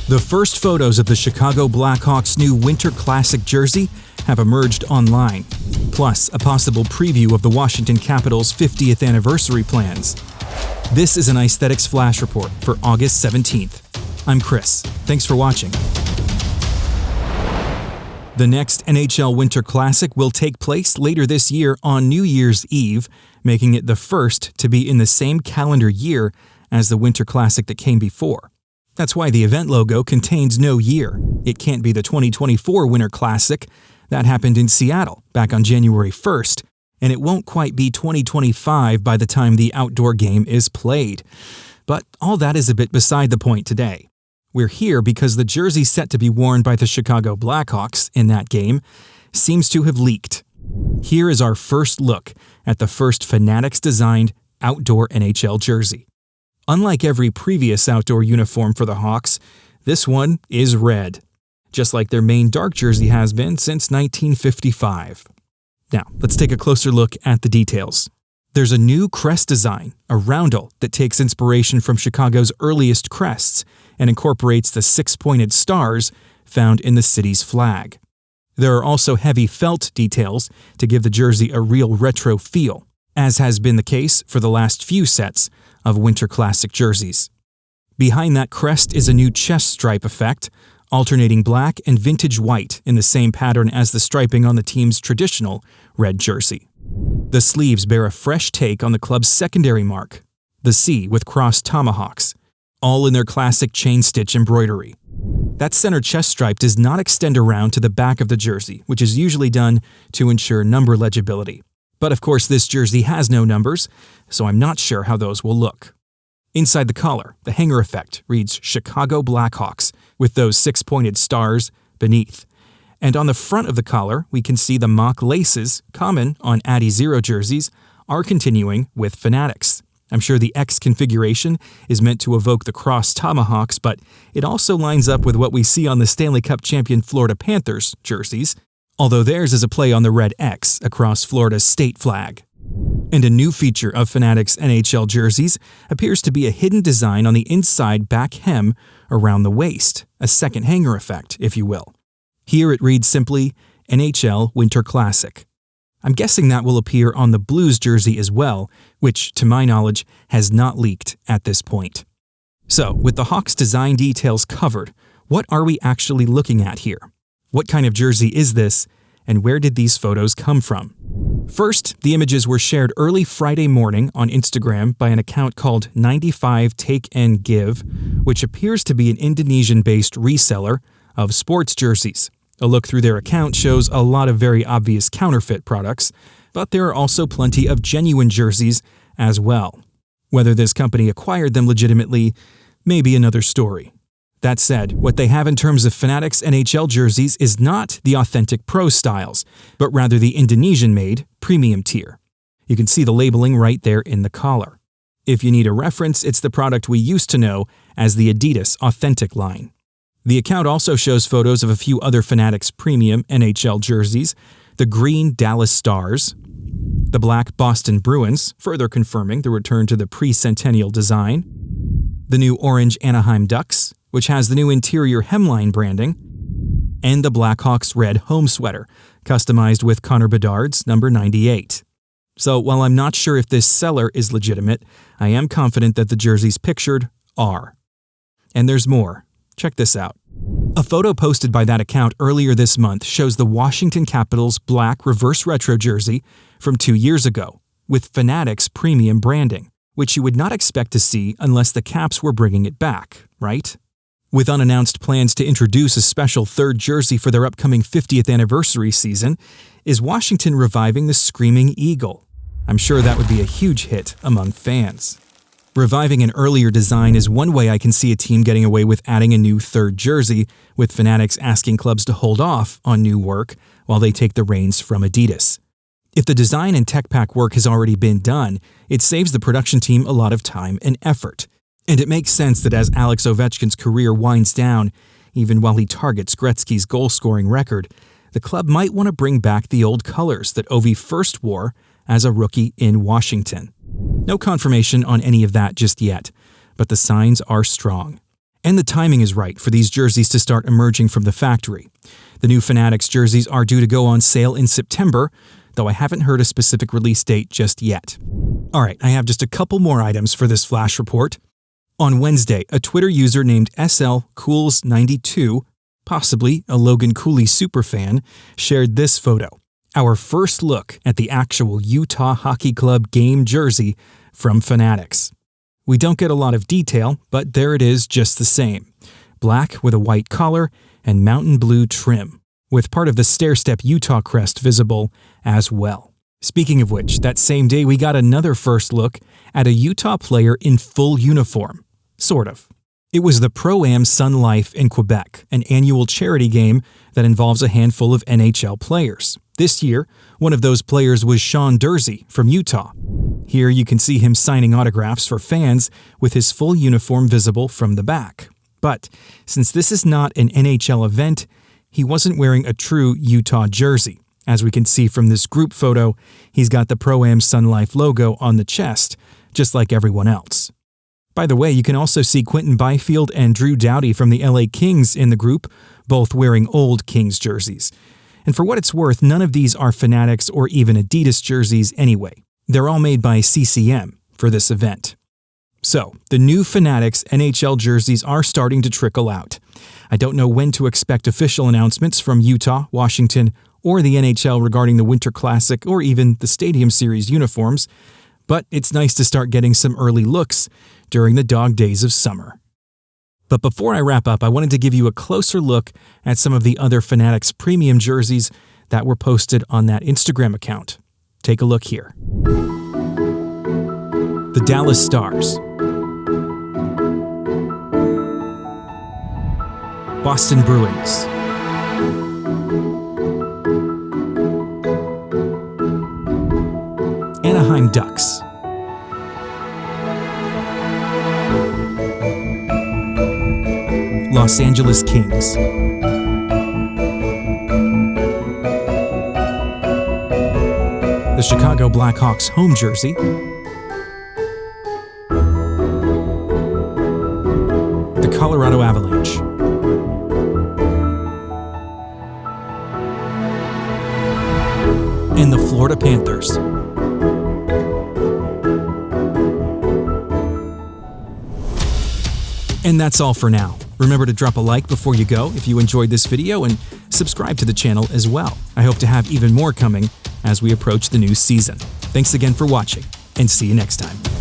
The first photos of the Chicago Blackhawks' new Winter Classic jersey have emerged online, plus a possible preview of the Washington Capitals' 50th anniversary plans. This is an Icethetics Flash Report for August 17th. I'm Chris. Thanks for watching. The next NHL Winter Classic will take place later this year on New Year's Eve, making it the first to be in the same calendar year as the Winter Classic that came before. That's why the event logo contains no year. It can't be the 2024 Winter Classic. That happened in Seattle back on January 1st, and it won't quite be 2025 by the time the outdoor game is played. But all that is a bit beside the point today. We're here because the jersey set to be worn by the Chicago Blackhawks in that game seems to have leaked. Here is our first look at the first Fanatics-designed outdoor NHL jersey. Unlike every previous outdoor uniform for the Hawks, this one is red, just like their main dark jersey has been since 1955. Now, let's take a closer look at the details. There's a new crest design, a roundel that takes inspiration from Chicago's earliest crests and incorporates the six-pointed stars found in the city's flag. There are also heavy felt details to give the jersey a real retro feel, as has been the case for the last few sets of Winter Classic jerseys. Behind that crest is a new chest stripe effect, alternating black and vintage white in the same pattern as the striping on the team's traditional red jersey. The sleeves bear a fresh take on the club's secondary mark, the C with crossed tomahawks, all in their classic chain stitch embroidery. That center chest stripe does not extend around to the back of the jersey, which is usually done to ensure number legibility. But of course, this jersey has no numbers, so I'm not sure how those will look. Inside the collar, the hanger effect reads Chicago Blackhawks with those six-pointed stars beneath. And on the front of the collar, we can see the mock laces, common on Addy Zero jerseys, are continuing with Fanatics. I'm sure the X configuration is meant to evoke the crossed tomahawks, but it also lines up with what we see on the Stanley Cup champion Florida Panthers jerseys, although theirs is a play on the red X across Florida's state flag. And a new feature of Fanatics NHL jerseys appears to be a hidden design on the inside back hem around the waist, a second hanger effect, if you will. Here it reads simply, NHL Winter Classic. I'm guessing that will appear on the Blues jersey as well, which, to my knowledge, has not leaked at this point. So, with the Hawks design details covered, what are we actually looking at here? What kind of jersey is this, and where did these photos come from? First, the images were shared early Friday morning on Instagram by an account called 95 Take and Give, which appears to be an Indonesian-based reseller of sports jerseys. A look through their account shows a lot of very obvious counterfeit products, but there are also plenty of genuine jerseys as well. Whether this company acquired them legitimately may be another story. That said, what they have in terms of Fanatics NHL jerseys is not the authentic pro styles, but rather the Indonesian-made premium tier. You can see the labeling right there in the collar. If you need a reference, it's the product we used to know as the Adidas Authentic line. The account also shows photos of a few other Fanatics premium NHL jerseys, the green Dallas Stars, the black Boston Bruins, further confirming the return to the pre-centennial design, the new orange Anaheim Ducks, which has the new interior hemline branding, and the Blackhawks red home sweater, customized with Connor Bedard's number 98. So while I'm not sure if this seller is legitimate, I am confident that the jerseys pictured are. And there's more. Check this out. A photo posted by that account earlier this month shows the Washington Capitals black reverse retro jersey from 2 years ago, with Fanatics premium branding, which you would not expect to see unless the Caps were bringing it back, right? With unannounced plans to introduce a special third jersey for their upcoming 50th anniversary season, is Washington reviving the Screaming Eagle? I'm sure that would be a huge hit among fans. Reviving an earlier design is one way I can see a team getting away with adding a new third jersey, with Fanatics asking clubs to hold off on new work while they take the reins from Adidas. If the design and tech pack work has already been done, it saves the production team a lot of time and effort. And it makes sense that as Alex Ovechkin's career winds down, even while he targets Gretzky's goal-scoring record, the club might want to bring back the old colors that Ovi first wore as a rookie in Washington. No confirmation on any of that just yet, but the signs are strong. And the timing is right for these jerseys to start emerging from the factory. The new Fanatics jerseys are due to go on sale in September, though I haven't heard a specific release date just yet. Alright, I have just a couple more items for this flash report. On Wednesday, a Twitter user named SLCools92, possibly a Logan Cooley superfan, shared this photo. Our first look at the actual Utah Hockey Club game jersey from Fanatics. We don't get a lot of detail, but there it is just the same. Black with a white collar and mountain blue trim, with part of the stair-step Utah crest visible as well. Speaking of which, that same day we got another first look at a Utah player in full uniform. Sort of. It was the Pro-Am Sun Life in Quebec, an annual charity game that involves a handful of NHL players. This year, one of those players was Sean Dursey from Utah. Here you can see him signing autographs for fans with his full uniform visible from the back. But since this is not an NHL event, he wasn't wearing a true Utah jersey. As we can see from this group photo, he's got the Pro-Am Sun Life logo on the chest, just like everyone else. By the way, you can also see Quentin Byfield and Drew Doughty from the LA Kings in the group, both wearing old Kings jerseys. And for what it's worth, none of these are Fanatics or even Adidas jerseys anyway. They're all made by CCM for this event. So, the new Fanatics NHL jerseys are starting to trickle out. I don't know when to expect official announcements from Utah, Washington, or the NHL regarding the Winter Classic or even the Stadium Series uniforms, but it's nice to start getting some early looks during the dog days of summer. But before I wrap up, I wanted to give you a closer look at some of the other Fanatics premium jerseys that were posted on that Instagram account. Take a look here. The Dallas Stars, Boston Bruins, Anaheim Ducks, Los Angeles Kings, the Chicago Blackhawks home jersey, the Colorado Avalanche, and the Florida Panthers. And that's all for now. Remember to drop a like before you go if you enjoyed this video and subscribe to the channel as well. I hope to have even more coming as we approach the new season. Thanks again for watching, and see you next time.